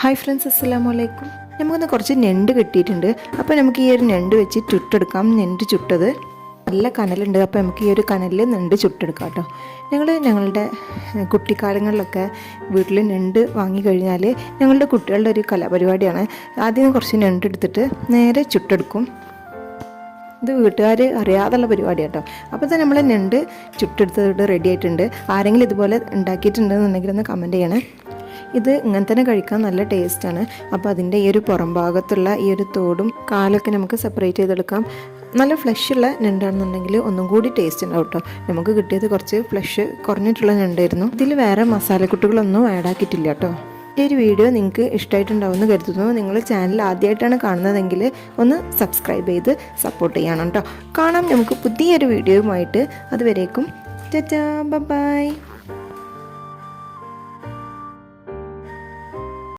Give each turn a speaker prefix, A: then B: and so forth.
A: Hi friends, അസ്സലാമലൈക്കും. നമുക്കൊന്ന് കുറച്ച് ഞണ്ട് കിട്ടിയിട്ടുണ്ട്. അപ്പോൾ നമുക്ക് ഈ ഒരു ഞണ്ട് വെച്ച് ചുട്ടെടുക്കാം. ഞണ്ട് ചുട്ടത് നല്ല കനലുണ്ട്. അപ്പോൾ നമുക്ക് ഈ ഒരു കനലിൽ ഞണ്ട് ചുട്ടെടുക്കാം കേട്ടോ. ഞങ്ങളുടെ കുട്ടിക്കാലങ്ങളിലൊക്കെ വീട്ടിൽ ഞണ്ട് വാങ്ങിക്കഴിഞ്ഞാൽ ഞങ്ങളുടെ കുട്ടികളുടെ ഒരു കലാപരിപാടിയാണ്. ആദ്യം കുറച്ച് ഞണ്ട് എടുത്തിട്ട് നേരെ ചുട്ടെടുക്കും. ഇത് വീട്ടുകാർ അറിയാതുള്ള പരിപാടി കേട്ടോ. അപ്പോൾ തന്നെ നമ്മൾ ഞണ്ട് ചുട്ടെടുത്തിട്ട് റെഡി ആയിട്ടുണ്ട്. ആരെങ്കിലും ഇതുപോലെ ഉണ്ടാക്കിയിട്ടുണ്ടെന്നുണ്ടെങ്കിൽ ഒന്ന് കമൻറ്റ് ചെയ്യണേ. ഇത് ഇങ്ങനെ തന്നെ കഴിക്കാൻ നല്ല ടേസ്റ്റാണ്. അപ്പോൾ അതിൻ്റെ ഈ ഒരു പുറം ഭാഗത്തുള്ള ഈ ഒരു തോടും കാലൊക്കെ നമുക്ക് സെപ്പറേറ്റ് ചെയ്തെടുക്കാം. നല്ല ഫ്ലഷുള്ള ഞണ്ടാണെന്നുണ്ടെങ്കിൽ ഒന്നും കൂടി ടേസ്റ്റ് ഉണ്ടാവും കേട്ടോ. നമുക്ക് കിട്ടിയത് കുറച്ച് ഫ്ലഷ് കുറഞ്ഞിട്ടുള്ള ഞണ്ടായിരുന്നു. ഇതിൽ വേറെ മസാലക്കൂട്ടുകളൊന്നും ആഡാക്കിയിട്ടില്ല കേട്ടോ. ഈ ഒരു വീഡിയോ നിങ്ങൾക്ക് ഇഷ്ടമായിട്ടുണ്ടാവുമെന്ന് കരുതുന്നു. നിങ്ങൾ ചാനൽ ആദ്യമായിട്ടാണ് കാണുന്നതെങ്കിൽ ഒന്ന് സബ്സ്ക്രൈബ് ചെയ്ത് സപ്പോർട്ട് ചെയ്യണം കേട്ടോ. കാണാം നമുക്ക് പുതിയൊരു വീഡിയോയുമായിട്ട്. അതുവരേക്കും ടാറ്റാ, ബൈ.